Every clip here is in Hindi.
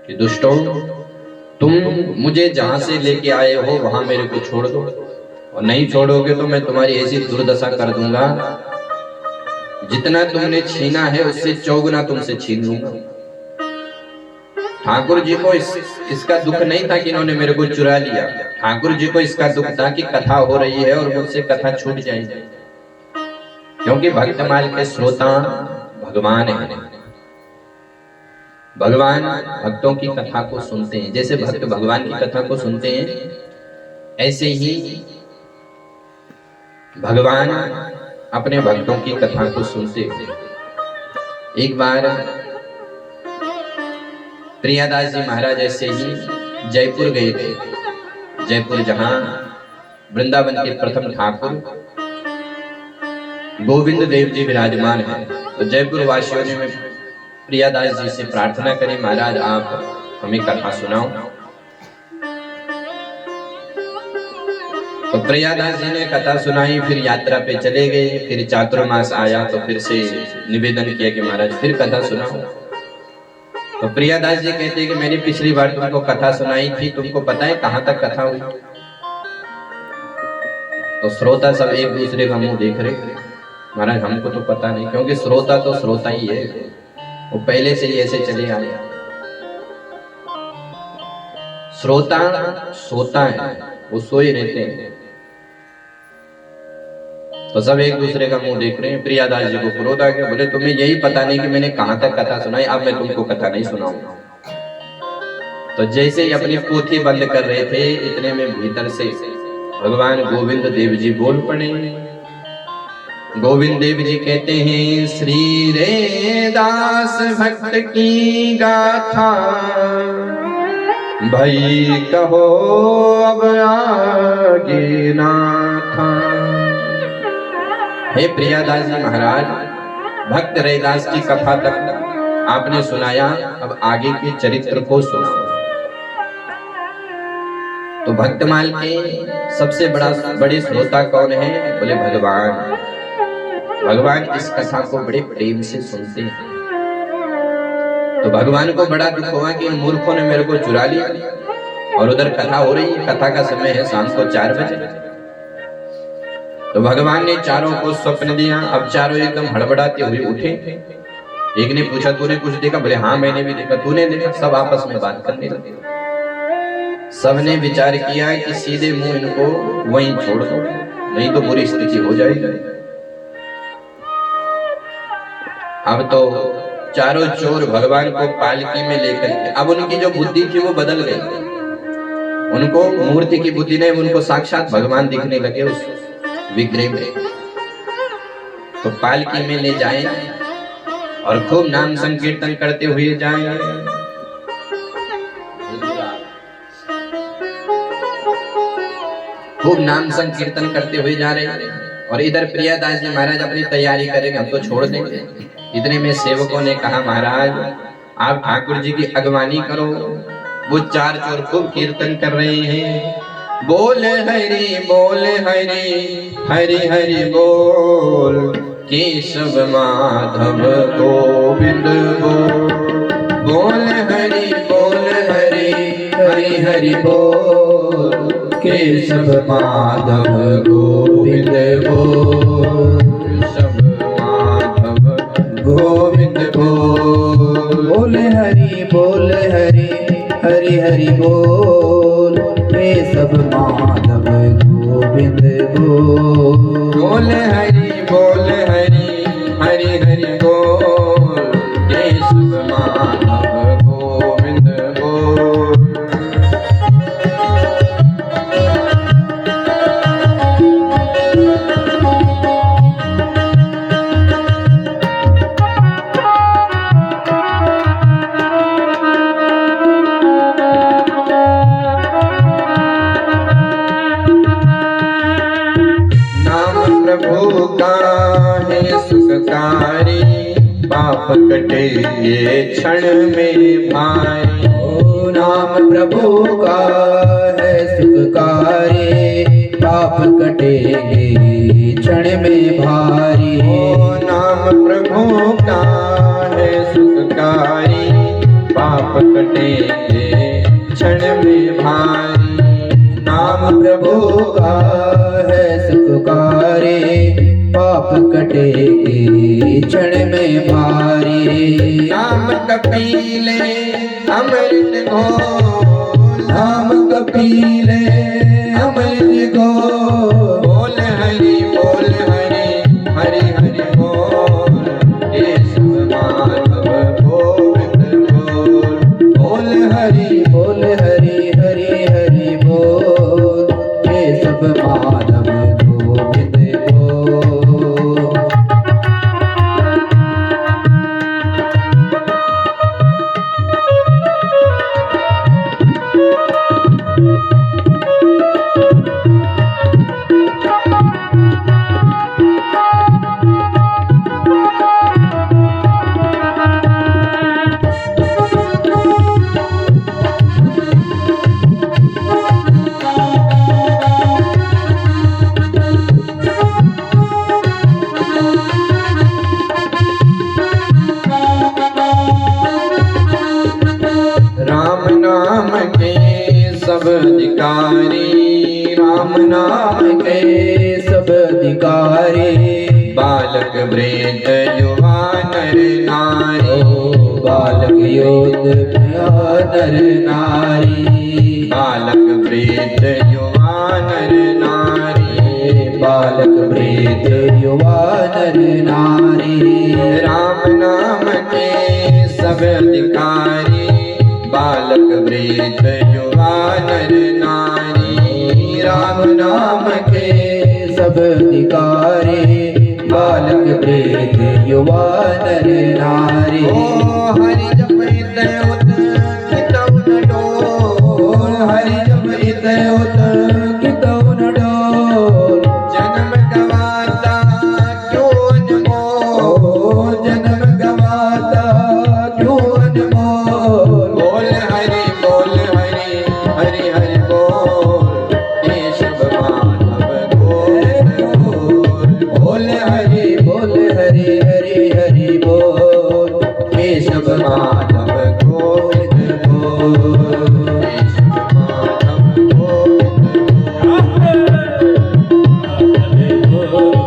कि दुष्टों, तुम मुझे जहां से लेके आए हो वहां मेरे को छोड़ दो, और नहीं छोड़ोगे तो मैं तुम्हारी ऐसी दुर्दशा कर दूंगा, जितना तुमने छीना है उससे चौगुना तुमसे छीन लूंगा। ठाकुर जी को इसका दुख नहीं था कि इन्होंने मेरे को चुरा लिया। ठाकुर जी को इसका दुख था कि कथा हो रही है और मुझसे कथा छूट जाएगी, क्योंकि भक्तमाल के श्रोता भगवान है। भगवान भक्तों की कथा को सुनते हैं। जैसे भक्त भगवान की कथा को सुनते हैं, ऐसे ही भगवान अपने भक्तों की कथा को सुनते हैं। एक बार प्रियादास जी महाराज ऐसे ही जयपुर गए थे। जयपुर जहां वृंदावन के प्रथम ठाकुर गोविंद देव जी विराजमान हैं। तो जयपुर वासियों ने प्रियादास जी से प्रार्थना करी, महाराज आप हमें कथा सुनाओ। तो प्रियादास जी ने कथा सुनाई, फिर यात्रा पे चले गए। फिर चातुर्मास आया तो फिर से निवेदन किया कि महाराज फिर कथा सुनाओ। तो प्रियादास जी कहते हैं कि मैंने पिछली बार तुमको कथा सुनाई थी, तुमको पता है कहां तक कथा हुई? तो श्रोता सब एक दूसरे का मुंह देख रहे, महाराज हमको तो पता नहीं, क्योंकि श्रोता तो श्रोता ही है, वो पहले से ही ऐसे चले आए। श्रोता सोता है, वो सोए रहते हैं। तो सब एक दूसरे का मुंह देख रहे हैं। प्रियादास जी को क्रोध आ गया, बोले तुम्हें यही पता नहीं कि मैंने कहां तक कथा सुनाई, अब मैं तुमको कथा नहीं सुनाऊंगा। तो जैसे ही अपनी पोथी बंद कर रहे थे, इतने में भीतर से भगवान गोविंद देव जी बोल पड़े। गोविंद देव जी कहते हैं, श्री रे दास भक्त की गाथा, भई कहो अब आगे ना था। हे प्रियादास जी महाराज, भक्त रैदास की कथा तक आपने सुनाया, अब आगे के चरित्र को सुनाओ। तो भक्तमाल के सबसे बड़े श्रोता कौन है? बोले भगवान। भगवान इस कथा को बड़े प्रेम से सुनते हैं। तो भगवान को बड़ा दुख हुआ कि इन मूर्खों ने मेरे को चुरा लिया, और उधर कथा हो रही है। कथा का समय है शाम को 4 बजे। तो भगवान ने चारों को स्वप्न दिया। अब चारों एकदम हड़बड़ाते हुए उठे। एक ने पूछा तूने कुछ देखा? बोले हाँ मैंने भी देखा। तूने देखा? सब आपस में बात करने लगे। सबने विचार किया कि सीधे मुंह इनको वहीं छोड़ दो, नहीं तो बुरी स्थिति हो जाएगी। अब तो चारों चोर भगवान को पालकी में लेकर के, अब उनकी जो बुद्धि थी वो बदल गई। उनको मूर्ति की बुद्धि नहीं, उनको साक्षात भगवान दिखने लगे उस विग्रह में। तो पालकी में ले जाएं और खूब नाम संकीर्तन करते हुए जाएं। खूब नाम संकीर्तन करते हुए जा रहे हैं, और इधर प्रियादास जी महाराज अपनी तैयारी करेंगे, हम तो छोड़ देंगे। इतने में सेवकों ने कहा, महाराज आप ठाकुर जी की अगवानी करो। वो 4 चोर खूब कीर्तन कर रहे हैं, बोल हरि हरि हरि बोल, केशव माधव गोविंद बोल। बोल हरि हरि हरि बोल, केशव माधव गोविंद बोल। केशव माधव गोविंद बोल। बोल हरि हरि हरि बोल, केशव माधव गोविंद बोल। बोल हरि हरि हरि बोल, केशव माधव गोविंद बोल। प्रभु का है सुखकारी, पाप कटे ये क्षण में भारी। ओ नाम प्रभु का है सुखकारी, पाप कटेगे क्षण में भारी। ओ नाम प्रभु का है सुखकारी, पाप कटेंगे क्षण में भारी। नाम प्रभु का है सुखकारी, पाप कटेंगे क्षण में भारी। नाम कपीले अमृत घोल, नाम कपीले अमृत घोल। बोल हरि हरि हरि हरि बोल, केशव माधव गोविंद बोल। बोल हरि हरि हरि बोल, केशव माधव गोविंद बोल। राम नाम के सब अधिकारी, राम नाम के सब अधिकारी। बालक वृद्ध युवा नर नारी, बालक योद्ध नर नारी। बालक वृद्ध युवा नर नारी, बालक वृद्ध युवा नर नारी। राम नाम के सब अधिकारी, बालक वृद्ध युवा नर नारी। राम नाम के सब अधिकारी, बालक वृद्ध युवा नर नारी। ओ हरि जपित उत कितौ न डोल, हरि जपित उत कितौ न डोल। जन्म गवाता क्यों अनमोल, जन्म गवाता क्यों अनमोल। बोल हरि हरि हरि बोल, केशव माधव गोविंद बोल। बोल हरि हरि बोल, केशव माधव गोविंद बोल। केशव माधव गोविंद बोल।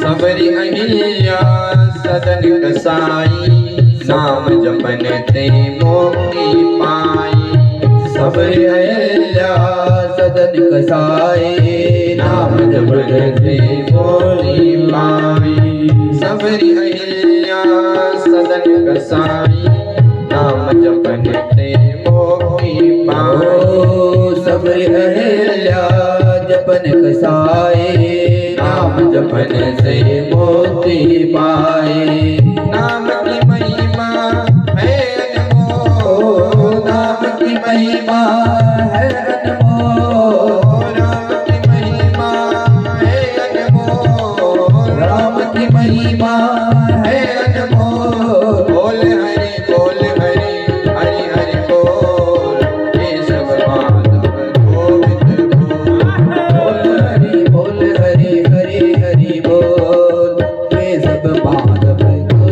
सबरी अहिल्या सदन कसाई, नाम जपन ते मोक्ति पाई। सबरी अहिल्या सदन कसाई, नाम जपन ते मोक्ति पाई। सबरी अहिल्या सदन कसाई, नाम जपन ते मोक्ति पाई। सबरी अहिल्या जपन कसाई, नाम जपन से मोक्ति पाए। नाम की महिमा है अनमोल, नाम की महिमा है अनमोल। राम की महिमा है अनमोल, राम की महिमा है अनमोल। बोल हरि हरि हरि बोल, केशव माधव गोविंद बोल। बोल हरि हरि हरि बोल, केशव माधव गोविंद।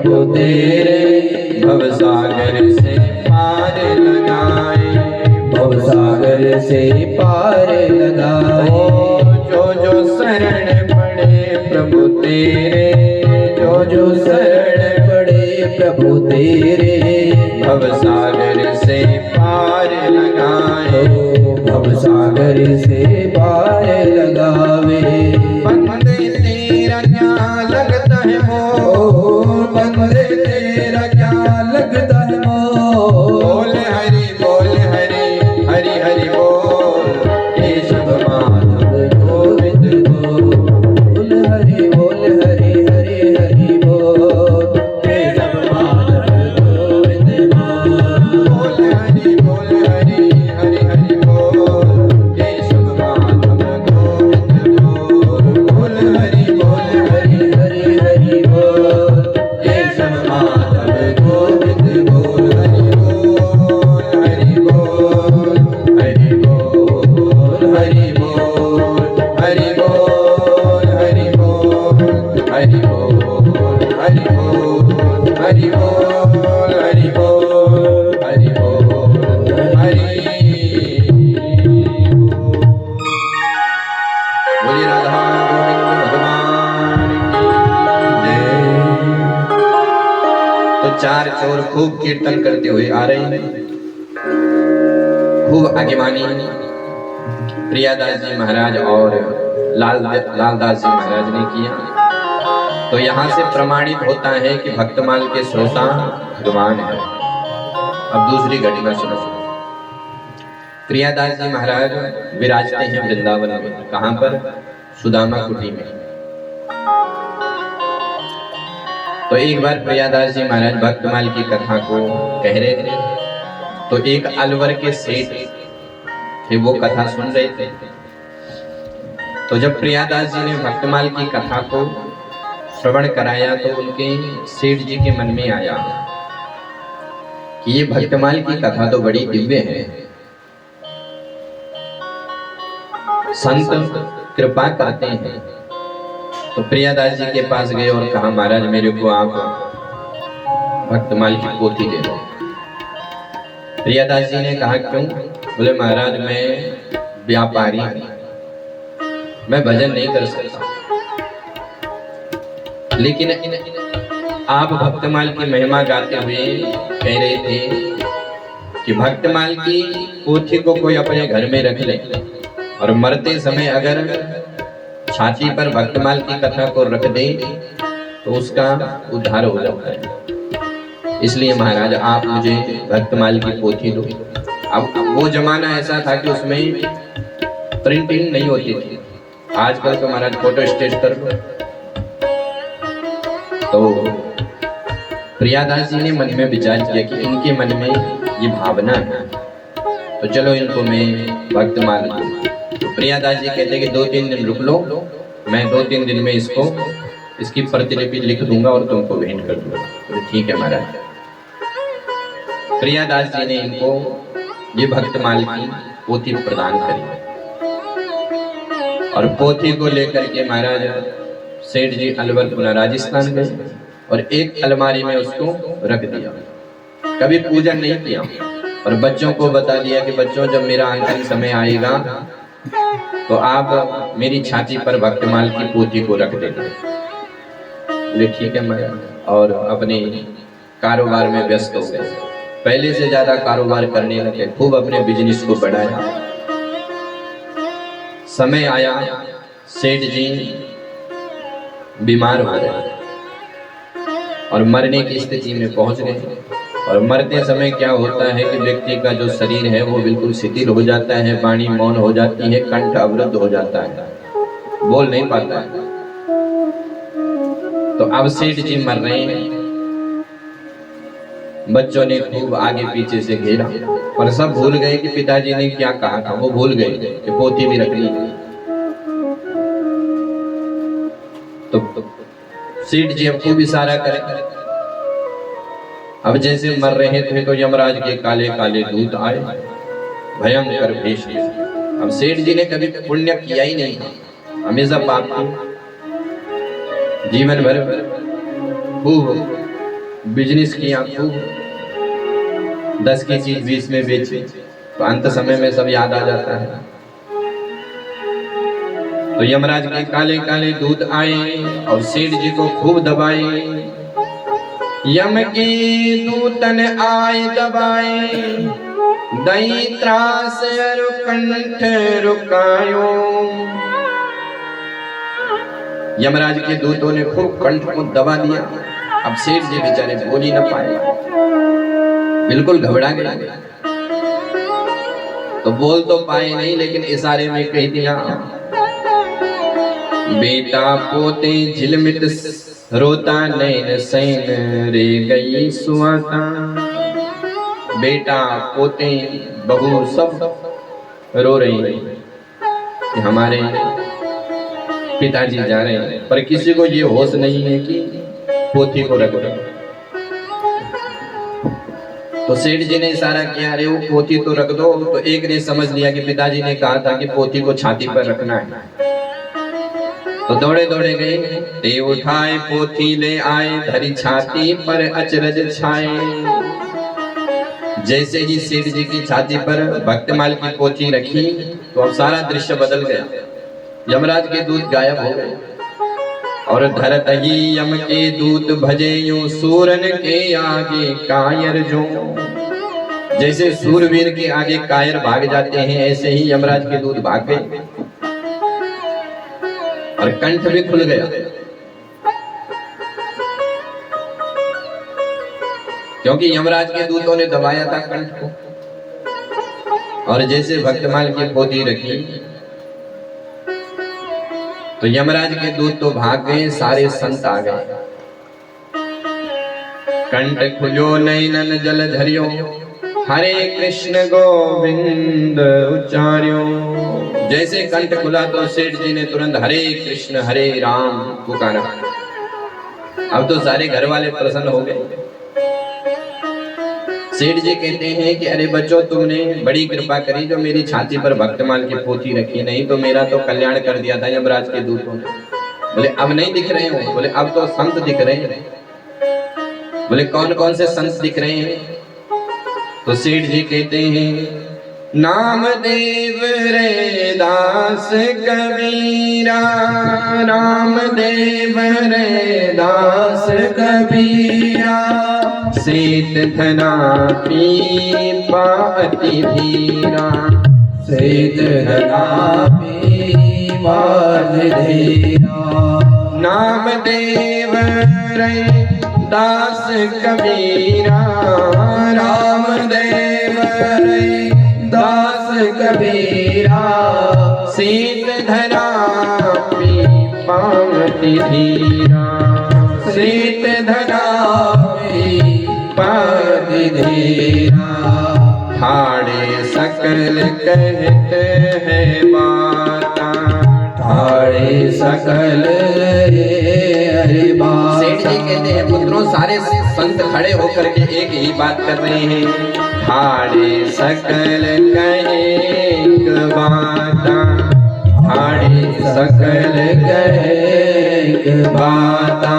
प्रभु तेरे भवसागर से पार लगाए, भवसागर से पार लगाए। जो शरण पड़े प्रभु तेरे, जो शरण पड़े प्रभु तेरे भवसागर से पार लगाए, भवसागर से पार लगावे। बंदे तेरा क्या लगता है मोह, बंदे तेरा क्या लगता है मोह। बोल हरि हरि हरि बोल, केशव माधव गोविंद बोल हरि हरि हरि बोल, केशव माधव गोविंद बोल हरि हरि हरि बोल, केशव माधव गोविंद बोल, बोल हरि हरि हरि बोल, केशव माधव गोविंद बोल, हरि बोल हरि बोल हरि बोल हरि बोल हरि बोल हरि बोल हरि बोल हरि बोल हरि बोल हरि बोल बोलिए राधा गोविंद भगवान की जय। तो चार चोर खूब कीर्तन करते हुए आ रहे हैं। खूब आगेवानी प्रियादास जी महाराज और लालदास जी महाराज ने किया। तो यहाँ से प्रमाणित होता है कि भक्तमाल के श्रोता भगवान है। अब दूसरी घटना सुनो। प्रियादास जी महाराज विराजते हैं वृंदावन में। कहाँ पर? सुदामा कुटी में। तो एक बार प्रियादास जी महाराज भक्तमाल की कथा को कह रहे थे, तो एक अलवर के सेठ थे, वो कथा सुन रहे थे। तो जब प्रियादास जी ने भक्तमाल की कथा को श्रवण कराया तो उनके सेठ जी के मन में आया कि ये भक्तमाल की कथा तो बड़ी दिव्य है, संत कृपा करते हैं। तो प्रियादास जी के पास गए और कहा, महाराज मेरे को आप भक्तमाल की पोथी दे दो। प्रियादास जी ने कहा, क्यों? बोले, महाराज मैं व्यापारी हूं, मैं भजन नहीं कर सकता, लेकिन आप भक्तमाल की महिमा गाते हुए कह रहे थे कि भक्तमाल की पोथी को कोई अपने घर में रख ले और मरते समय अगर छाती पर भक्तमाल की कथा को रख दे तो उसका उद्धार हो जाता है। इसलिए महाराज आप मुझे भक्तमाल की पोथी दो। अब वो जमाना ऐसा था कि उसमें प्रिंटिंग नहीं होती थी। आजकल तो महाराज फोटो स्टेट कर लो। तो प्रियादास जी ने मन में विचार किया कि इनके मन में ये भावना है, तो चलो इनको मैं भक्तमाल दूं। तो प्रियादास जी कहते कि 2-3 दिन रुक लो, मैं 2-3 दिन में इसकी प्रतिलिपि लिख दूंगा और तुमको भेंट कर दूंगा। तो ठीक है महाराज। प्रियादास जी ने इनको ये भक्तमाल की पोथी प्रदान करी और पोथी को लेकर के महाराज सेठ जी अलवर पुनः राजस्थान गए और एक अलमारी में उसको रख दिया। कभी पूजन नहीं किया और बच्चों को बता दिया कि बच्चों जब मेरा अंतिम समय आएगा तो आप मेरी छाती पर भक्तमाल की पोथी को रख देना। बोले ठीक है महाराज, और अपने कारोबार में व्यस्त हो गए। पहले से ज्यादा कारोबार करने लगे, खूब अपने बिजनेस को बढ़ाया। समय आया, सेठ जी बीमार हो गए और मरने की स्थिति में पहुंच गए। और मरते समय क्या होता है कि व्यक्ति का जो शरीर है वो बिल्कुल शिथिल हो जाता है, वाणी मौन हो जाती है, कंठ अवरुद्ध हो जाता है, बोल नहीं पाता है। तो अब सेठ जी मर रहे हैं, बच्चों ने खूब आगे पीछे से घेरा और सब भूल गए कि पिताजी ने क्या कहा था। वो भूल गए कि पोथी भी रखनी थी। तो सेठ जी अब खूब इशारा करें। अब जैसे मर रहे थे तो यमराज के काले काले दूत आए, भयंकर भेष। अब सेठ जी ने कभी पुण्य किया ही नहीं था, हमेशा पाप की, जीवन भर खूब बिजनेस किया खूब, 10 की चीज 20 में बेची, तो अंत समय में सब याद आ जाता है। तो यमराज के काले काले दूत आए और सेठ जी को खूब दबाए। यम के दूतन आए दबाए, दई त्रास अरु कंठ रुकायो। यमराज के दूतों ने खूब कंठ को दबा दिया। अब सेठ जी बेचारे बोल ही न पाए, बिल्कुल घबरा गए। तो बोल तो पाए नहीं, लेकिन इशारे में कह दिया, बेटा पोते झिलमिट रोता नैन सैन रे गई सुआता। बेटा पोते बहू सब रो रही हैं कि हमारे पिताजी जा रहे हैं, पर किसी को ये होश नहीं है कि पोथी को रख दो। तो सेठ जी ने इशारा किया, अरे वो पोथी तो रख दो। तो एक ने समझ लिया कि पिताजी ने कहा था कि पोथी को छाती पर रखना है। तो दौड़े दौड़े गए, ते उठाए पोथी ले आए, धरी छाती पर अचरज छाए। जैसे ही सेठ जी की छाती पर भक्तमाल की पोथी रखी, तो अब सारा दृश्य बदल गया। यमराज के दूत गायब हो गए और धरत ही यम के दूत भजे यूं सूरन के आगे कायर जो। जैसे सूरवीर के आगे कायर भाग जाते हैं, ऐसे ही यमराज के दूत भाग गए और कंठ भी खुल गया, क्योंकि यमराज के दूतों ने दबाया था कंठ को। और जैसे भक्तमाल की पोथी रखी, तो यमराज के दूत तो भाग गए, सारे संत आ गए। कंठ खुलो नैनन जल धरियो, हरे कृष्ण गोविंद उच्चार्यो। जैसे कंठ खुला तो सेठ जी ने तुरंत हरे कृष्ण हरे राम पुकारा। अब तो सारे घर वाले प्रसन्न हो गए। सेठ जी कहते हैं कि अरे बच्चों, तुमने बड़ी कृपा करी जो मेरी छाती पर भक्तमाल की पोथी रखी, नहीं तो मेरा तो कल्याण कर दिया था यमराज के दूतों ने। बोले अब नहीं दिख रहे हो? बोले अब तो संत दिख रहे हैं। बोले कौन कौन से संत दिख रहे हैं? तो सेठ जी कहते हैं, नामदेव रे दास कबीरा, नामदेव रे दास कबीरा, सेठ धना पीपा अति धीरा, सेठ धना पीपा अति धीरा। नामदेव रे दास कबीरा, रामदेव रे दास कबीरा, सेठ धना पीपा अति धीरा, सेठ धना पीपा अति धीरा। ठाड़े सकल कहते हैं बाता, ठाड़े सकल हरि बात। सेठ जी कहते हैं, पुत्रों सारे संत खड़े होकर के एक ही बात कर रहे हैं, ठाड़े सकल कहें बाता, ठाड़े सकल कहें बाता।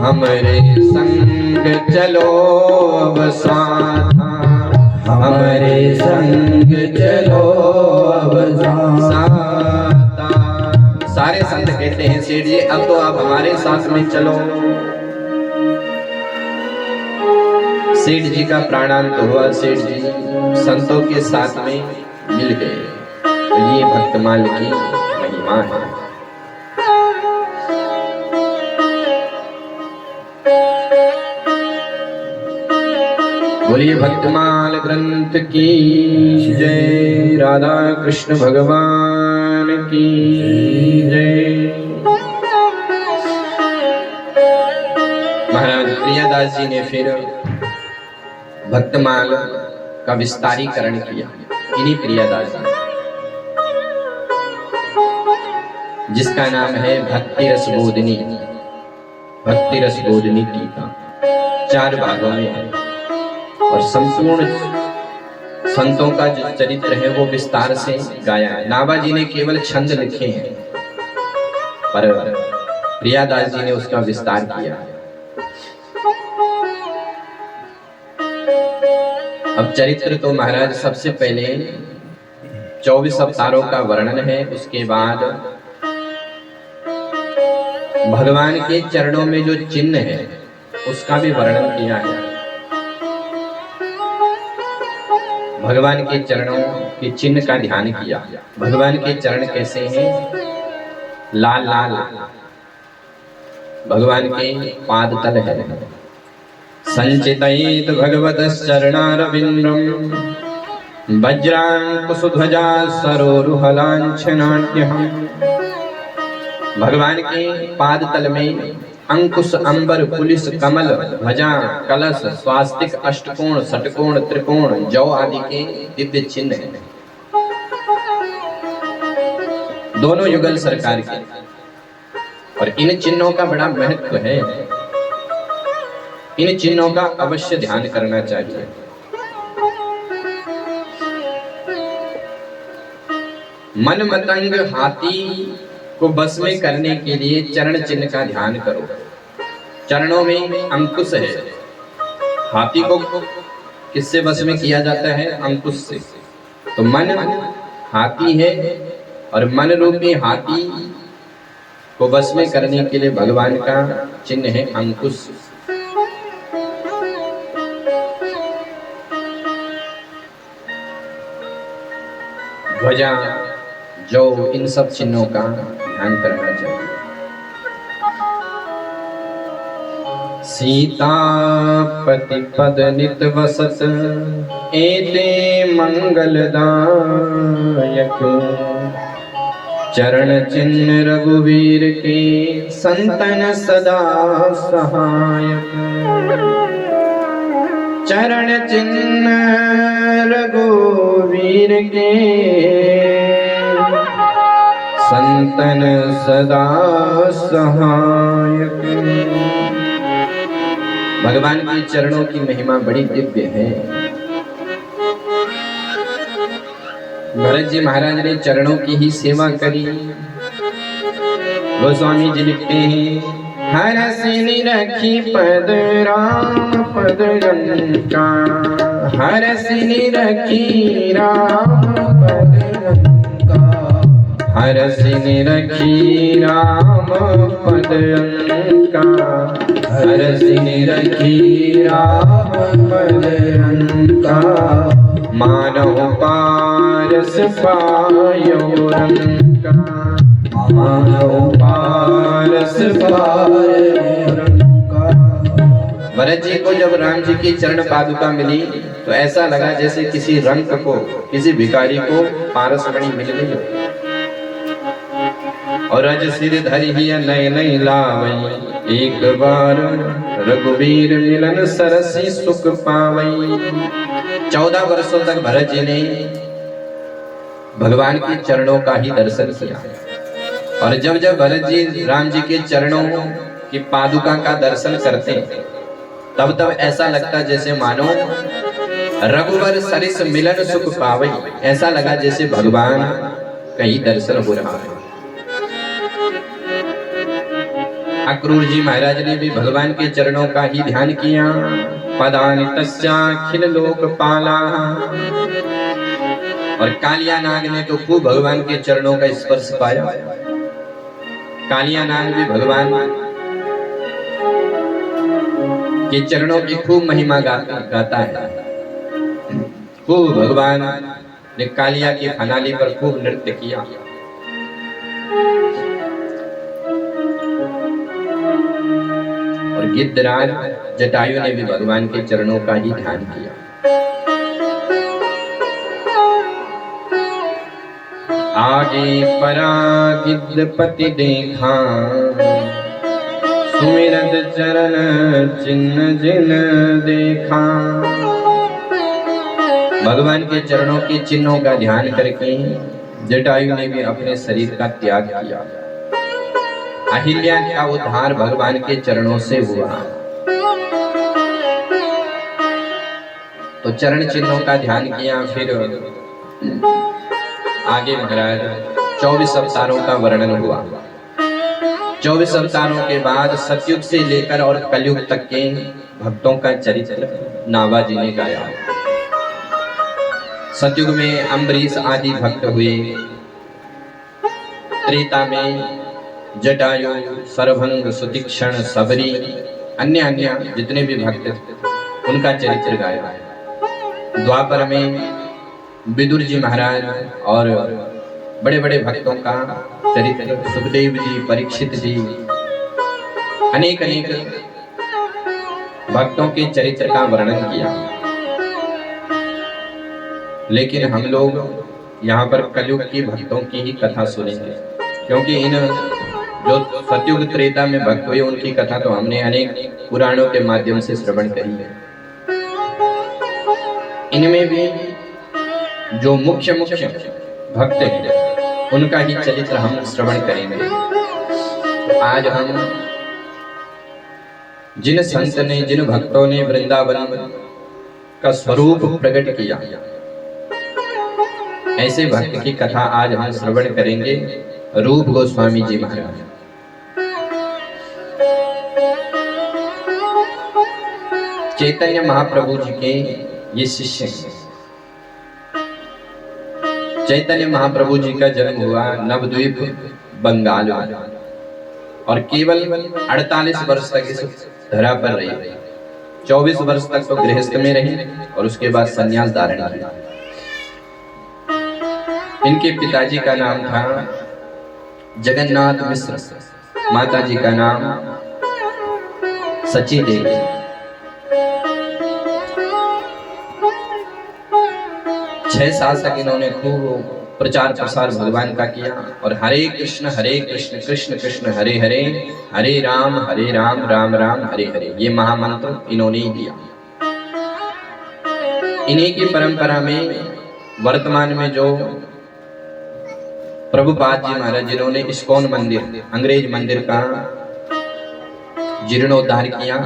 हमरे संग चलो अब साथा, हमरे संग चलो अब साथा। सारे संत कहते हैं, सेठ जी अब तो आप हमारे साथ में चलो। सेठ जी का प्राणांत हुआ, सेठ जी संतों के साथ में मिल गए। तो ये भक्तमाल की महिमा है। बोलिए भक्तमाल ग्रंथ की जय, राधा कृष्ण भगवान की जय। महाराज प्रियादास जी ने फिर भक्तमाल का विस्तारीकरण किया। इन्हीं प्रियादास जी, जिसका नाम है भक्ति रस बोधनी, भक्ति रस बोधनी टीका 4 भागों में है और संपूर्ण संतों का जो चरित्र है वो विस्तार से गाया है। नाभाजी ने केवल छंद लिखे हैं, पर प्रियादास जी ने उसका विस्तार किया है। अब चरित्र तो महाराज सबसे पहले 24 अवतारों का वर्णन है, उसके बाद भगवान के चरणों में जो चिन्ह है उसका भी वर्णन किया है। भगवान के चरणों के चिन्ह का ध्यान किया। भगवान के चरण कैसे हैं? लाल लाल भगवान के पाद तल है। संचितयेत भगवतश्चरणारविंदं वज्रांकुशध्वजा सरोरुहलांछनाढ्यम्। भगवान के पाद तल में अंकुश, अंबर, पुलिस, कमल, ध्वजा, कलश, स्वास्तिक, अष्टकोण, षटकोण, त्रिकोण, जौ आदि के दिव्य चिन्ह हैं। दोनों युगल सरकार के, और इन चिन्हों का बड़ा महत्व है। इन चिन्हों का अवश्य ध्यान करना चाहिए। मन मतंग हाथी को बस में करने के लिए चरण चिन्ह का ध्यान करो। चरणों में अंकुश है। हाथी को किससे बस में किया जाता है? अंकुश से। तो मन हाथी है और मन रूपी हाथी को बस में करने के लिए भगवान का चिन्ह है अंकुश। ध्वजा, जौ, इन सब चिन्हों का ध्यान करना चाहिए। सीतापति पद नित वसत एते मंगलदायक। चरण चिन्ह रघुवीर के संतन सदा सहायक। चरण चिन्ह रघुवीर के संतन सदा सहायक। भगवान के चरणों की महिमा बड़ी दिव्य है। भरत जी महाराज ने चरणों की ही सेवा करी। गोस्वामी जी लिखते हैं, हर सिनि रखी पद राम पद रंका। हर सिनि रखी राम पद रंका। हर सिनि रखी राम पद रंका। हर सिनि रखी राम पद रंका। मानव पारस पायो रंका। मानव पारस पायो रंका। भरत जी को जब राम जी की चरण पादुका मिली तो ऐसा लगा जैसे किसी रंक को, किसी भिखारी को पारस मणि मिल गई। और अज सिर धरि नय नय लावई। एक बार रघुवीर मिलन सरसी सुख पावई। 14 वर्षों तक भरत जी ने भगवान के चरणों का ही दर्शन किया। और जब जब भरत जी राम जी के चरणों की पादुका का दर्शन करते तब तब ऐसा लगता जैसे मानो रघुवर सरिस मिलन सुख पावई। ऐसा लगा जैसे भगवान कहीं दर्शन हो रहा है। अक्रूर जी महाराज ने भी भगवान के चरणों का ही ध्यान किया। पदानि तस्याखिल लोकपाला। और कालिया नाग ने तो खूब भगवान के चरणों का स्पर्श पाया। कालिया नाग भी भगवान के चरणों की खूब महिमा गाता है। खूब भगवान ने कालिया की खनाली पर खूब नृत्य किया। और गिद्धराज जटायु ने भी भगवान के चरणों का ही ध्यान किया। आगे परा गिद्धपति देखा। सुमिरत चरण चिन्ह जिन देखा। भगवान के चरणों के चिन्हों का ध्यान करके जटायु ने भी अपने शरीर का त्याग किया। अहिल्या का उद्धार भगवान के चरणों से हुआ। तो चरण चिन्हों का ध्यान किया। फिर आगे महाराज 24 अवतारों का वर्णन हुआ। 24 अवतारों के बाद सतयुग से लेकर और कलयुग तक के भक्तों का चरित्र नाभाजी ने गाया। सतयुग में अम्बरीश आदि भक्त हुए, त्रेता में जटायु, सरभंग, सुतीक्षण, सबरी, अन्य अन्य जितने भी भक्त थे उनका चरित्र गाया। द्वापर में विदुर जी महाराज और बड़े बड़े भक्तों का चरित्र, सुखदेव जी, परीक्षित जी, अनेक अनेक भक्तों के चरित्र का वर्णन किया। लेकिन हम लोग यहाँ पर कलयुग की भक्तों की ही कथा सुनेंगे, क्योंकि इन जो सतयुग त्रेता में भक्त हुए उनकी कथा तो हमने अनेक पुराणों के माध्यम से श्रवण करी है। इनमें भी जो मुख्य मुख्य भक्त हैं उनका ही चरित्र हम श्रवण करेंगे। तो आज हम जिन संत ने, जिन भक्तों ने वृंदावन का स्वरूप प्रकट किया, ऐसे भक्त की कथा आज हम श्रवण करेंगे। रूप गोस्वामी जी महाराज। चैतन्य महाप्रभु जी के ये शिष्य हैं। चैतन्य महाप्रभु जी का जन्म हुआ नवद्वीप बंगाल में और केवल 48 वर्ष तक इस धरा पर रहे। 24 वर्ष तक तो गृहस्थ में रहे और उसके बाद संन्यास धारण किया। इनके पिताजी का नाम था जगन्नाथ मिश्र, माता जी का नाम सची देवी। छह साल तक इन्होंने खूब प्रचार प्रसार भगवान का किया और हरे कृष्ण कृष्ण कृष्ण हरे हरे, हरे राम राम राम हरे हरे, ये महामंत्र इन्होंने ही दिया। इन्हीं की परंपरा में वर्तमान में जो प्रभुपाद जी महाराज, जिन्होंने इस्कॉन मंदिर, अंग्रेज मंदिर का जीर्णोद्धार किया,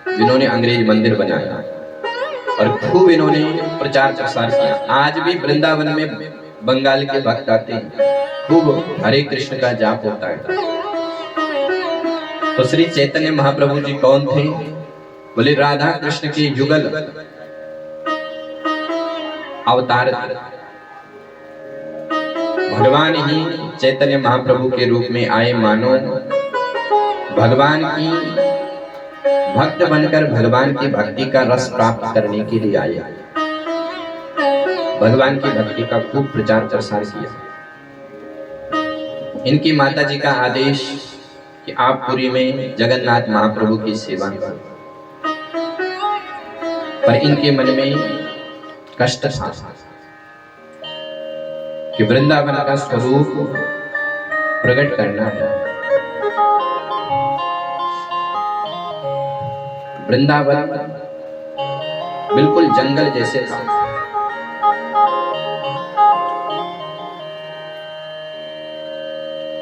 जिन्होंने अंग्रेज मंदिर बनाया और खूब इन्होंने प्रचार प्रसार किया। आज भी वृंदावन में बंगाल के भक्त आते हैं, खूब हरे कृष्ण का जाप होता है। तो श्री चैतन्य महाप्रभु जी कौन थे? बोले राधा कृष्ण के युगल अवतार थे। भगवान ही चैतन्य महाप्रभु के रूप में आए, मानो भगवान की भक्त बनकर भगवान की भक्ति का रस प्राप्त करने के लिए आए। भगवान की भक्ति का खूब प्रचार प्रसार किया। इनकी माता जी का आदेश कि आप पुरी में जगन्नाथ महाप्रभु की सेवा करो, पर इनके मन में कष्ट था कि वृंदावन का स्वरूप प्रकट करना है। वृंदावन बिल्कुल जंगल जैसे था।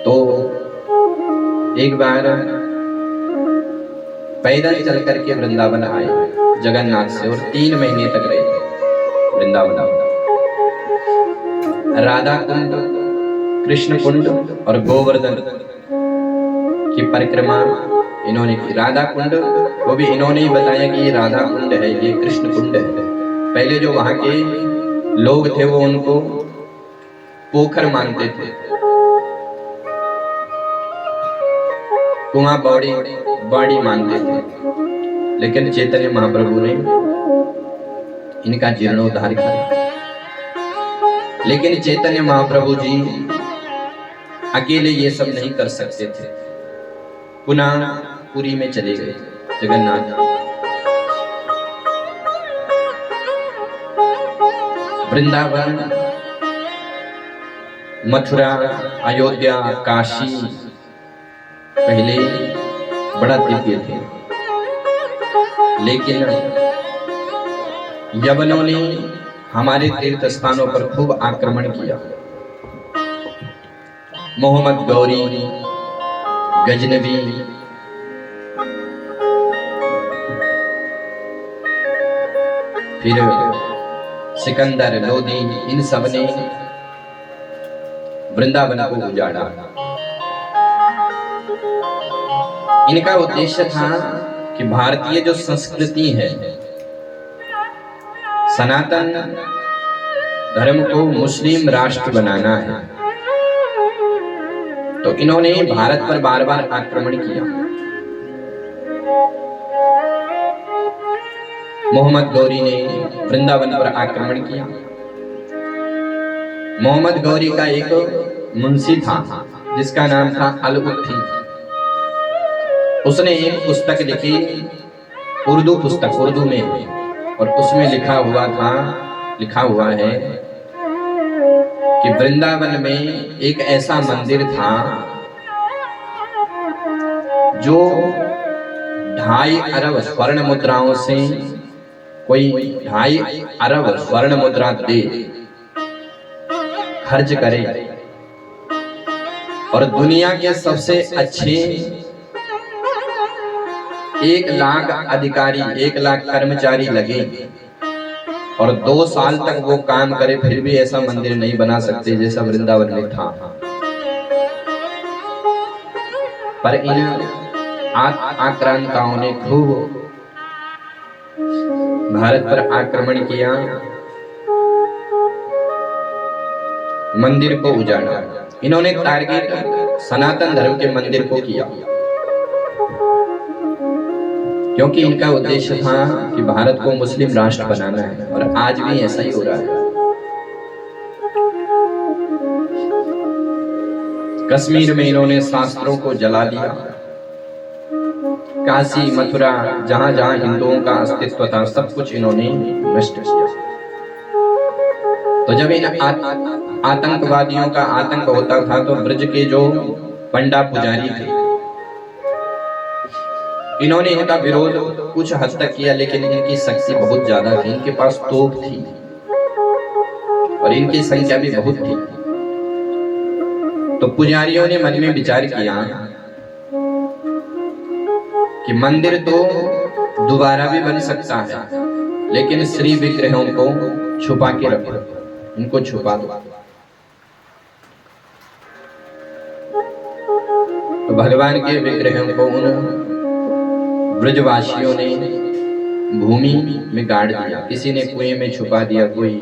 तो एक बार पैदल चल करके वृंदावन आए जगन्नाथ से और 3 महीने तक रहे वृंदावन। राधा कुंड, कृष्ण कुंड और गोवर्धन की परिक्रमा इन्होंने की। राधा कुंड को भी इन्होंने ही बताया कि ये राधा कुंड है, ये कृष्ण कुंड है। पहले जो वहां के लोग थे वो उनको पोखर मानते थे, कुआं बाड़ी मानते थे। लेकिन चैतन्य महाप्रभु ने इनका जीर्णोद्धार किया। लेकिन चैतन्य महाप्रभु जी अकेले ये सब नहीं कर सकते थे। पुनः पुरी में चले गए जगन्नाथ। वृंदावन, मथुरा, अयोध्या, काशी पहले बड़ा दिव्य थे, लेकिन यवनों ने हमारे तीर्थ स्थानों पर खूब आक्रमण किया। मोहम्मद गौरी, गजनवी, फिर सिकंदर लोदी, इन सब ने वृंदावन को उजाड़ा। इनका उद्देश्य था कि भारतीय जो संस्कृति है, सनातन धर्म को मुस्लिम राष्ट्र बनाना है, तो इन्होंने भारत पर बार बार आक्रमण किया। मोहम्मद गौरी ने वृंदावन पर आक्रमण किया। मोहम्मद गौरी का एक मुंशी था जिसका नाम था अल-उत्थी। उसने एक पुस्तक लिखी, उर्दू पुस्तक, उर्दू में, और उसमें लिखा हुआ है कि वृंदावन में एक ऐसा मंदिर था जो 2.5 अरब स्वर्ण मुद्राओं से, कोई 2.5 अरब स्वर्ण मुद्रा दे खर्च करे और दुनिया के सबसे अच्छे 1 लाख अधिकारी, 1 लाख कर्मचारी लगे और 2 साल तक वो काम करे, फिर भी ऐसा मंदिर नहीं बना सकते जैसा वृंदावन में था। पर इन आक्रांताओं ने खूब भारत पर आक्रमण किया, मंदिर को उजाड़ा। इन्होंने टारगेट सनातन धर्म के मंदिर को किया, क्योंकि इनका उद्देश्य था कि भारत को मुस्लिम राष्ट्र बनाना है, और आज भी ऐसा ही हो रहा है। कश्मीर में इन्होंने शास्त्रों को जला दिया। काशी, मथुरा, जहां जहां हिंदुओं का अस्तित्व था, सब कुछ इन्होंने नष्ट किया। तो जब इन आतंकवादियों का आतंक होता था, तो ब्रज के जो पंडा पुजारी थे, इन्होंने इनका विरोध कुछ हद तक किया, लेकिन इनकी शक्ति बहुत ज्यादा थी, इनके पास तोप थी और इनकी संख्या भी बहुत थी। तो पुजारियों ने मन में विचार किया कि मंदिर तो दोबारा भी बन सकता है, लेकिन श्री विग्रहों को छुपा के रखो, इनको छुपा दो। तो भगवान के विग्रहों को उन ब्रजवासियों ने भूमि में गाड़ दिया, किसी ने कुएं में छुपा दिया, कोई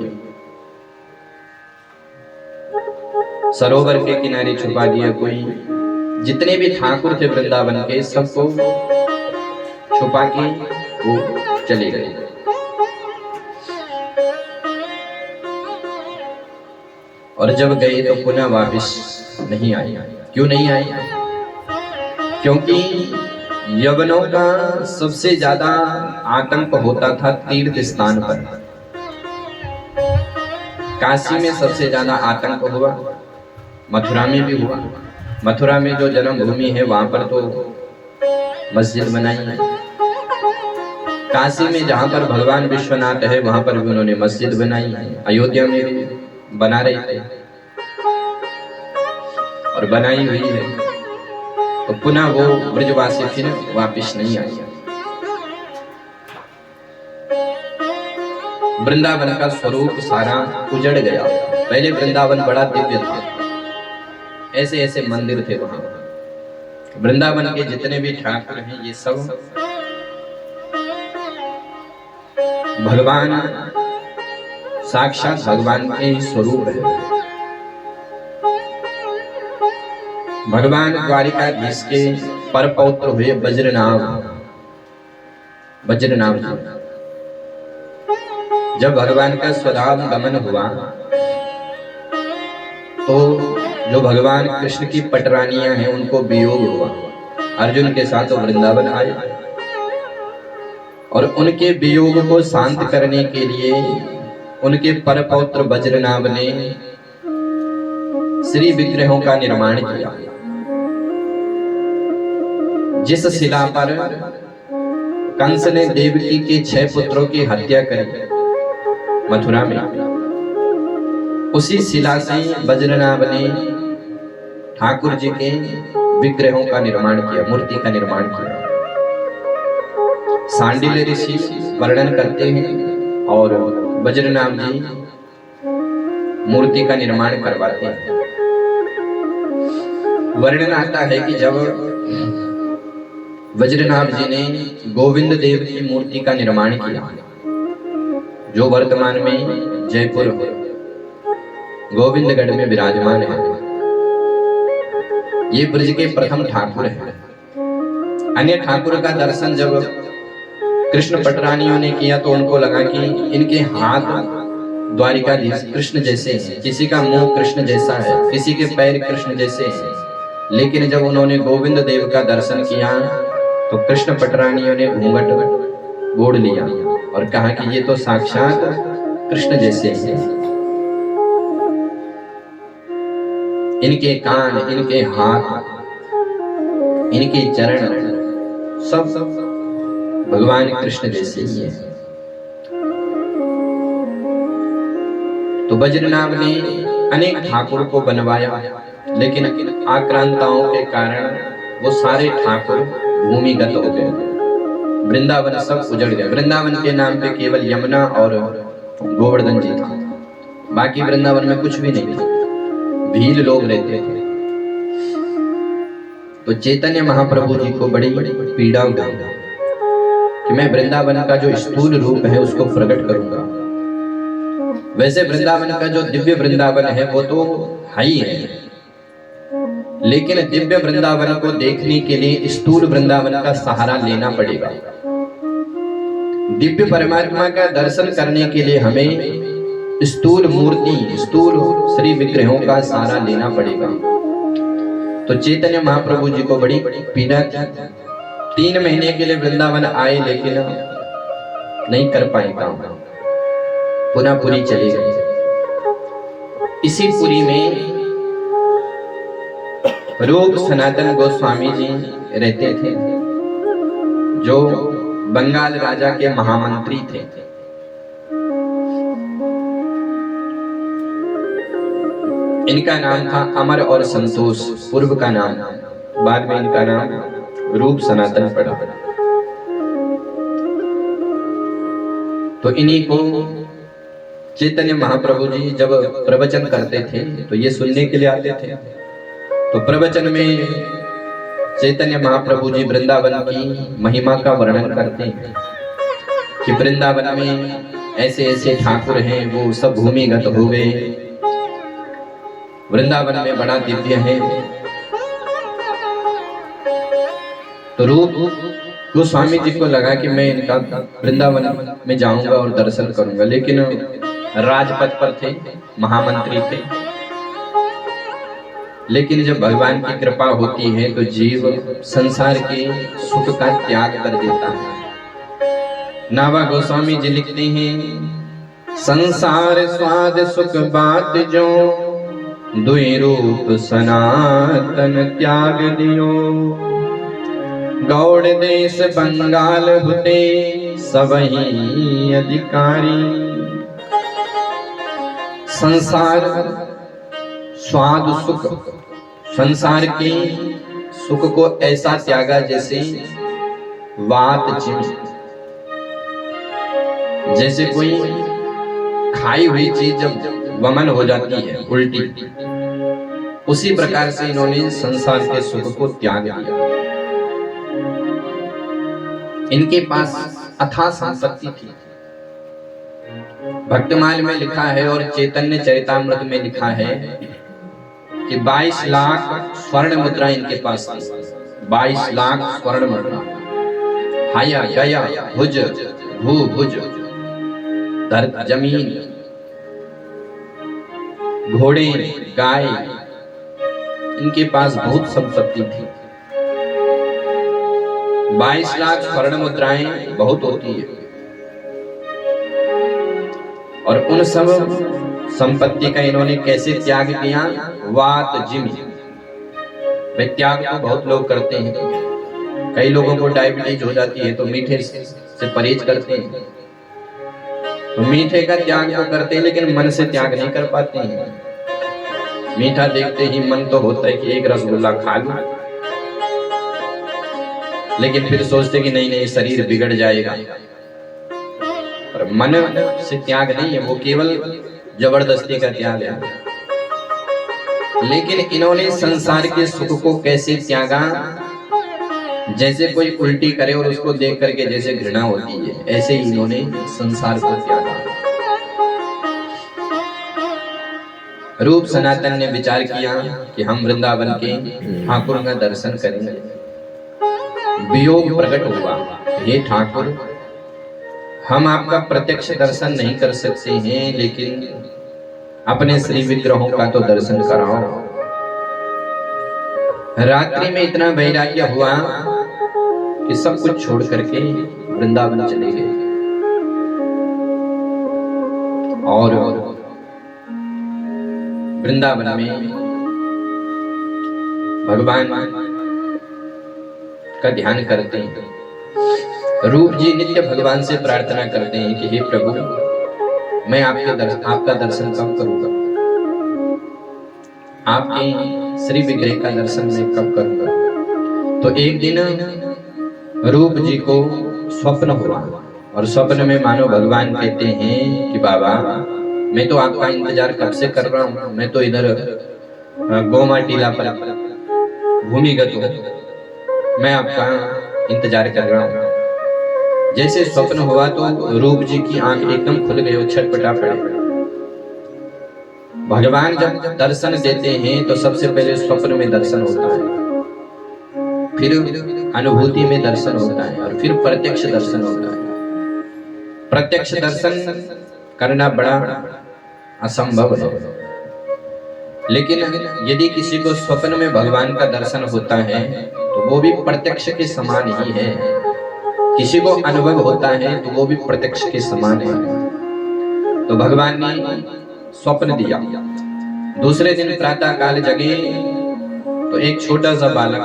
सरोवर के किनारे छुपा दिया, कोई, जितने भी ठाकुर थे वृंदावन के, सबको छुपा के वो चले गए। और जब गए तो पुनः वापस नहीं आए। क्यों नहीं आए? क्योंकि यवनों का सबसे ज्यादा आतंक होता था तीर्थ स्थान पर। काशी में सबसे ज्यादा आतंक हुआ, मथुरा में भी हुआ। मथुरा में जो जन्मभूमि है वहां पर तो मस्जिद बनाई है। काशी में जहां पर भगवान विश्वनाथ है वहां पर भी उन्होंने मस्जिद बनाई है। अयोध्या में भी बना रहे थे और बनाई हुई है। तो पुनः वो ब्रजवासी फिर वापिस नहीं आए। वृंदावन का स्वरूप सारा उजड़ गया। पहले वृंदावन बड़ा दिव्य था, ऐसे ऐसे मंदिर थे वहां। वृंदावन के जितने भी ठाकुर हैं ये सब भगवान, साक्षात भगवान के स्वरूप है। भगवान द्वारिकाधीश के परपौत्र हुए वज्रनाभ जी। जब भगवान का स्वधाम गमन हुआ तो जो भगवान कृष्ण की पटरानियां हैं उनको वियोग हुआ। अर्जुन के साथ वृंदावन आए और उनके वियोग को शांत करने के लिए उनके परपौत्र वज्रनाभ ने श्री विग्रहों का निर्माण किया। जिस शिला पर कंस ने देवकी के 6 पुत्रों की हत्या करी मथुरा में, उसी शिला से वज्रनाभ ने ठाकुर जी के विग्रहों का निर्माण किया, मूर्ति का निर्माण किया। सांडिल्य ऋषि वर्णन करते हैं और वज्रनाभ जी मूर्ति का निर्माण करवाते हैं। वर्णन आता है कि जब वज्रनाभ जी ने गोविंद देव की मूर्ति का निर्माण किया, जो वर्तमान में जयपुर गोविंदगढ़ में विराजमान है। ये ब्रज के प्रथम ठाकुर हैं। अन्य ठाकुर का दर्शन जब कृष्ण पटरानियों ने किया तो उनको लगा कि इनके हाथ द्वारिकाधीश कृष्ण जैसे हैं, किसी का मुंह कृष्ण जैसा है, किसी के पैर कृष्ण जैसे हैं। लेकिन जब उन्होंने गोविंद देव का दर्शन किया तो कृष्ण पटरानियों ने घूंघट ओढ़ लिया और कहा कि ये तो साक्षात कृष्ण जैसे हैं। इनके कान, इनके हाथ, इनके चरण सब भगवान कृष्ण जैसे ही है। तो वज्रनाभ ने अनेक ठाकुर को बनवाया, लेकिन आक्रांताओं के कारण वो सारे ठाकुर भूमिगत हो गए। वृंदावन सब उजड़ गए। वृंदावन के नाम पे केवल यमुना और गोवर्धन जी था, बाकी वृंदावन में कुछ भी नहीं था, भील लोग रहते थे। तो चैतन्य महाप्रभु जी को बड़ी पीड़ा हुई कि मैं वृंदावन का जो स्थूल रूप है उसको प्रकट करूंगा। वैसे वृंदावन का जो दिव्य वृंदावन है वो तो है ही है, लेकिन दिव्य वृंदावन को देखने के लिए स्थूल वृंदावन का सहारा लेना पड़ेगा। दिव्य परमात्मा का दर्शन करने के लिए हमें स्थूल मूर्ति, स्थूल श्री विग्रहों का सहारा लेना पड़ेगा। तो चैतन्य महाप्रभु जी को बड़ी पीड़ा थी। 3 महीने के लिए वृंदावन आए लेकिन नहीं कर पाए काम, पुनः पुरी चले गए। इसी पुरी में रूप सनातन गोस्वामी जी रहते थे, जो बंगाल राजा के महामंत्री थे। इनका नाम था अमर और संतोष, पूर्व का नाम, बाद में इनका नाम रूप सनातन पड़ा। तो इन्हीं को चैतन्य महाप्रभु जी जब प्रवचन करते थे तो ये सुनने के लिए आते थे। तो प्रवचन में चैतन्य महाप्रभु जी वृंदावन की महिमा का वर्णन करते हैं कि वृंदावन में ऐसे ऐसे ठाकुर हैं, वो सब भूमिगत हो गए, वृंदावन में बड़ा दिव्य है। तो रूप गोस्वामी जी को लगा कि मैं इनका वृंदावन में जाऊंगा और दर्शन करूंगा, लेकिन राजपथ पर थे, महामंत्री थे। लेकिन जब भगवान की कृपा होती है तो जीव संसार के सुख का त्याग कर देता है। नावा गोस्वामी जी लिखते हैं, संसार स्वाद सुख बात जो दुई रूप सनातन त्याग दियो, गौड़ देश बंगाल हुते सबही अधिकारी। संसार स्वाद सुख, संसार के सुख को ऐसा त्यागा जैसे वात चिम, जैसे कोई खाई हुई चीज जब वमन हो जाती है, उल्टी, उसी प्रकार से इन्होंने संसार के सुख को त्याग दिया। इनके पास अथाह संपत्ति थी। भक्तमाल में लिखा है और चैतन्य चरितामृत में लिखा है कि 22 लाख स्वर्ण मुद्रा इनके पास थी। 22 लाख स्वर्ण मुद्रा, हाया गया भुज भू भुज, धरती जमीन, घोड़े, गाय, इनके पास बहुत संपत्ति थी। 22 लाख स्वर्ण मुद्राएं बहुत होती है। और उन सब संपत्ति का इन्होंने कैसे त्याग किया? वात जिम। त्याग तो बहुत लोग करते हैं। कई लोगों को डायबिटीज हो जाती है तो मीठे से परहेज करते हैं। तो मीठे का त्याग तो करते हैं लेकिन मन से त्याग नहीं कर पाते हैं। मीठा देखते ही मन तो होता है कि एक रसगुल्ला खा लूं, लेकिन फिर सोचते कि नहीं नहीं शरीर बिगड़ जाएगा। पर मन से त्याग नहीं है, वो केवल जबरदस्ती का त्याग है। लेकिन इन्होंने संसार के सुख को कैसे त्यागा? जैसे कोई उल्टी करे और उसको देख करके जैसे घृणा होती है, ऐसे ही इन्होंने संसार को त्यागा। रूप सनातन ने विचार किया कि हम वृंदावन के ठाकुर का दर्शन करेंगे। वियोग प्रकट हुआ, हे ठाकुर, हम आपका प्रत्यक्ष दर्शन नहीं कर सकते हैं, लेकिन अपने श्री विग्रहों का तो दर्शन कराओ। रात्रि में इतना वैराग्य हुआ कि सब कुछ छोड़ करके वृंदावन चले गए और वृंदावन में भगवान का ध्यान करते हैं। रूप जी नित्य भगवान से प्रार्थना करते हैं कि हे प्रभु, मैं आपका दर्शन कब करूंगा, आपके श्री विग्रह का दर्शन मैं कब करूंगा। तो एक दिन रूप जी को स्वप्न हुआ और स्वप्न में मानो भगवान कहते हैं कि बाबा, मैं तो आपका इंतजार कब से कर रहा हूँ, मैं तो इधर गोमा टीला पर भूमिगत हूँ, मैं आपका इंतजार कर रहा हूँ। जैसे स्वप्न हुआ तो रूप जी की आंख एकदम खुल गई और छटपटा पड़े। भगवान जब दर्शन देते हैं तो सबसे पहले स्वप्न में दर्शन होता है, फिर अनुभूति में दर्शन होता है और फिर प्रत्यक्ष दर्शन होता है। प्रत्यक्ष दर्शन करना बड़ा असंभव है, लेकिन यदि किसी को स्वप्न में भगवान का दर्शन होता है तो वो भी प्रत्यक्ष के समान ही है। किसी को अनुभव होता है तो वो भी प्रत्यक्ष के समान है। तो भगवान ने स्वप्न दिया। दूसरे दिन प्रातः काल जगे तो एक छोटा सा बालक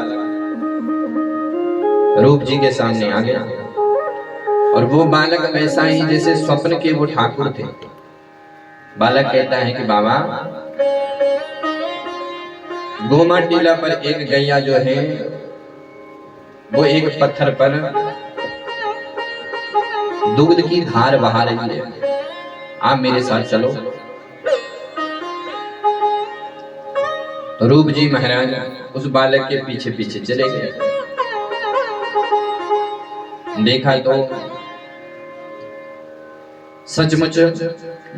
रूप जी के सामने आ गया और वो बालक वैसा ही जैसे स्वप्न के वो ठाकुर थे। बालक कहता है कि बाबा, गोमा टीला पर एक गैया जो है वो एक पत्थर पर दूध की धार बहा रही है, आप मेरे साथ चलो। तो रूप जी महाराज उस बालक के पीछे पीछे चले गए। देखा तो सचमुच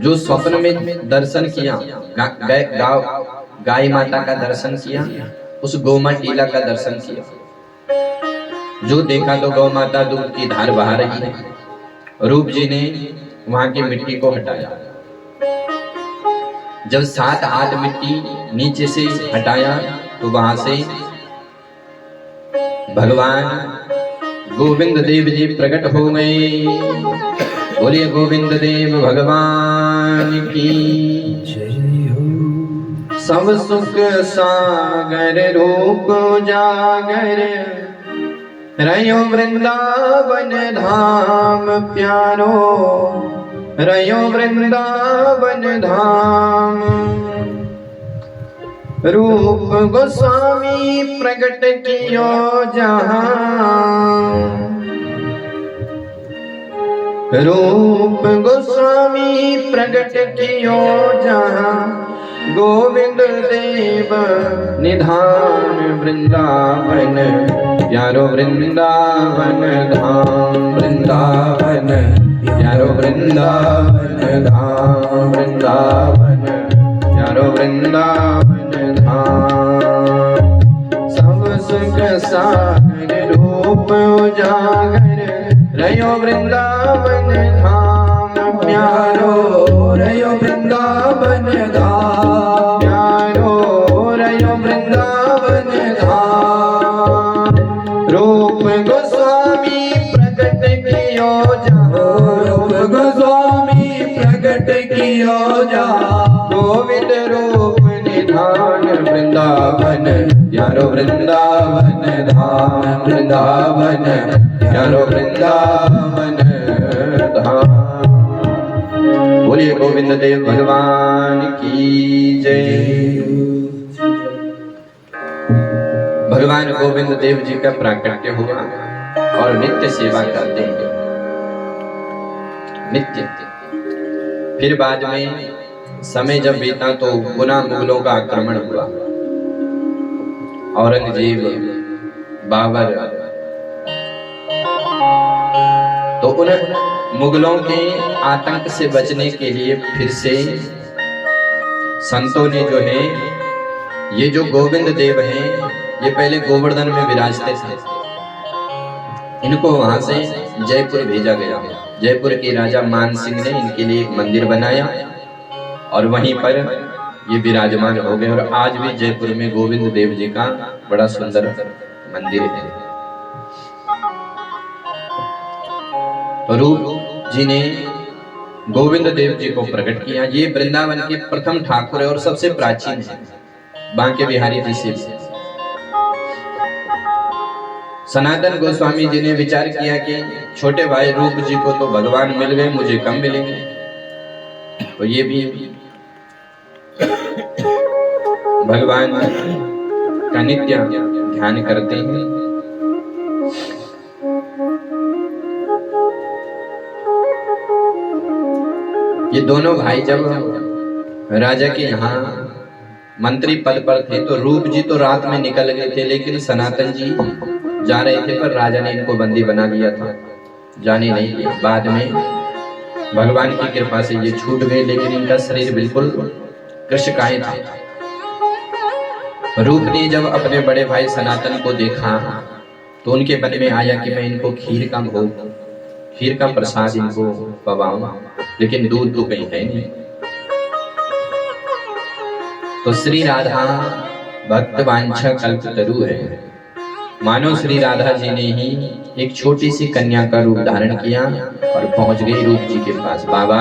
जो स्वप्न में दर्शन किया, गाय माता का दर्शन किया, उस गोमा टीला का दर्शन किया। जो देखा तो गौ माता दूध की धार बहा रही है। रूप जी ने वहां की मिट्टी को हटाया। जब 7 हाथ मिट्टी नीचे से हटाया तो वहां से भगवान गोविंद देव जी प्रकट हो गए। बोलिए गोविंद देव भगवान की जय हो। सब सुख सागर रूप जागर, रयो वृंदावन धाम प्यारो, रयो वृंदावन धाम। रूप गोस्वामी प्रकट कियो जहां, रूप गोस्वामी प्रकट कियो जहां। गोविंद देव निधान वृंदावन प्यारो, वृंदावन धाम वृंदावन प्यारो, वृंदावन धाम वृंदावन प्यारो, वृंदावन धाम। सब सुख सागर रूप उजागर, रयो वृंदावन धाम प्यारो, रयो वृंदावन धाम प्यारो, रयो वृंदावन धाम। रूप गोस्वामी प्रकट कियो जहां, रूप गोस्वामी प्रकट कियो जहां। गोविंद रूप निधान वृंदावन प्यारो, वृंदावन धाम वृंदावन प्यारो, वृंदावन धाम। बोलिए गोविंद देव भगवान की जय। भगवान गोविंद देव जी का प्राकट्य हुआ और नित्य सेवा करते हैं, नित्य। फिर बाद में समय जब बीता तो पुनः मुगलों का आक्रमण हुआ। औरंगजेब, बाबर, तो उन मुगलों के आतंक से बचने के लिए फिर से संतों ने जो है, ये जो गोविंद देव हैं, ये पहले गोवर्धन में विराजते थे। इनको वहां से जयपुर भेजा गया। जयपुर के राजा मान सिंह ने इनके लिए एक मंदिर बनाया और वहीं पर ये विराजमान हो गए। और आज भी जयपुर में गोविंद देव जी का बड़ा सुंदर मंदिर है। तो रूप जी ने गोविंद देव जी को प्रकट किया। ये वृंदावन के प्रथम ठाकुर है और सबसे प्राचीन है, बांके बिहारी जी से। सनातन गोस्वामी जी ने विचार किया कि छोटे भाई रूप जी को तो भगवान मिल गए, मुझे कम मिलेंगे, तो ये भी भगवान का नित्य ध्यान करते हैं। ये दोनों भाई जब राजा के यहाँ मंत्री पद पर थे तो रूप जी तो रात में निकल गए थे, लेकिन सनातन जी जा रहे थे, पर राजा ने इनको बंदी बना लिया था, जाने नहीं दिया। बाद में भगवान की कृपा से ये छूट गए, लेकिन इनका शरीर बिल्कुल कृशकाय था। रूप ने जब अपने बड़े भाई सनातन को देखा तो उनके मन में आया कि मैं इनको खीर का भोग, खीर का प्रसाद इनको पवाऊं, लेकिन दूध तो कहीं है नहीं। तो श्री राधा भक्त वांछा कल्पतरु है। मानो श्री राधा जी ने ही एक छोटी सी कन्या का रूप धारण किया और पहुंच गई रूप जी के पास। बाबा,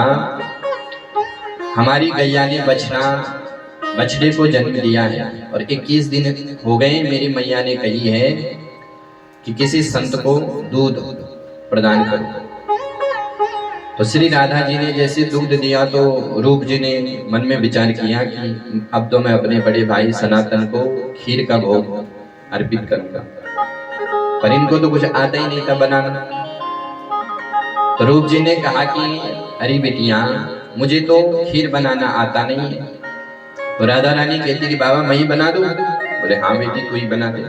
हमारी गैया ने बछड़े को जन्म दिया है और 21 दिन हो गए। मेरी मैया ने कही है कि किसी संत को दूध प्रदान करो। तो श्री राधा जी ने जैसे दूध दिया तो रूप जी ने मन में विचार किया कि अब तो मैं अपने बड़े भाई सनातन को खीर का भोग अर्पित करूंगा, पर इनको तो कुछ आता ही नहीं था बनाना। तो रूप जी ने कहा कि अरे बिटिया, मुझे तो खीर बनाना आता नहीं है। तो राधा रानी कहती कि बाबा मैं ही बना दूं? बोले हाँ बेटी, तू ही बना दे।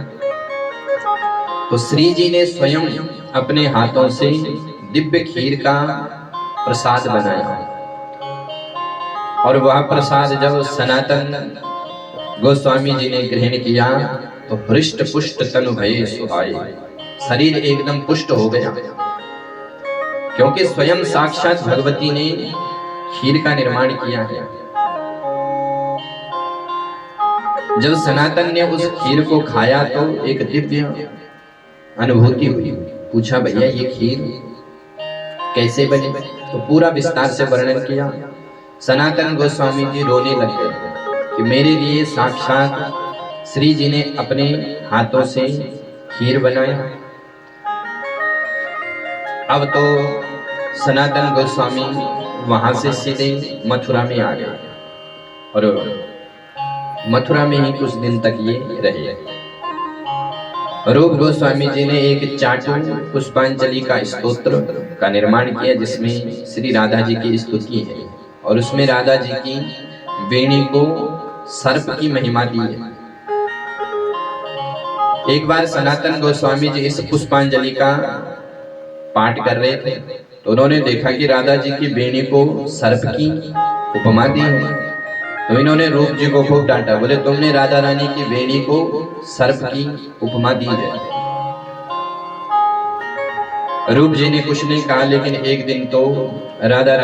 तो श्री जी ने स्वयं अपने हाथों से दिव्य खीर का प्रसाद बनाया और वह प्रसाद जब सनातन गोस्वामी जी ने ग्रहण किया तो हृष्ट पुष्ट तनु भये सुहाए, शरीर एकदम पुष्ट हो गया, क्योंकि स्वयं साक्षात भगवती ने खीर का निर्माण किया है। जब सनातन ने उस खीर को खाया तो एक दिव्य अनुभूति हुई। पूछा भैया ये खीर कैसे बनी? तो पूरा विस्तार से वर्णन किया। सनातन गोस्वामी जी रोने लग गए कि मेरे लिए साक्षात श्री जी ने अपने हाथों से खीर बनाया। अब तो सनातन गोस्वामी वहां से सीधे मथुरा में आ गए और मथुरा में ही कुछ दिन तक ये रहे। रूप गोस्वामी जी ने एक चाटू पुष्पांजलि का स्तोत्र का निर्माण किया, जिसमें श्री राधा जी की स्तुति है और उसमें राधा जी की वेणी को सर्प की महिमा दी है। एक बार सनातन गोस्वामी जी इस पुष्पांजलि का पाठ कर रहे थे तो उन्होंने देखा कि राधा जी की वेणी को सर्प की उपमा दी है। तो इन्होंने रूप जी को खूब डांटा, बोले तुमने राधा रानी की वेणी को सर्प की उपमा दी है। रूप जी ने कुछ नहीं कहा, लेकिन एक दिन तो राधा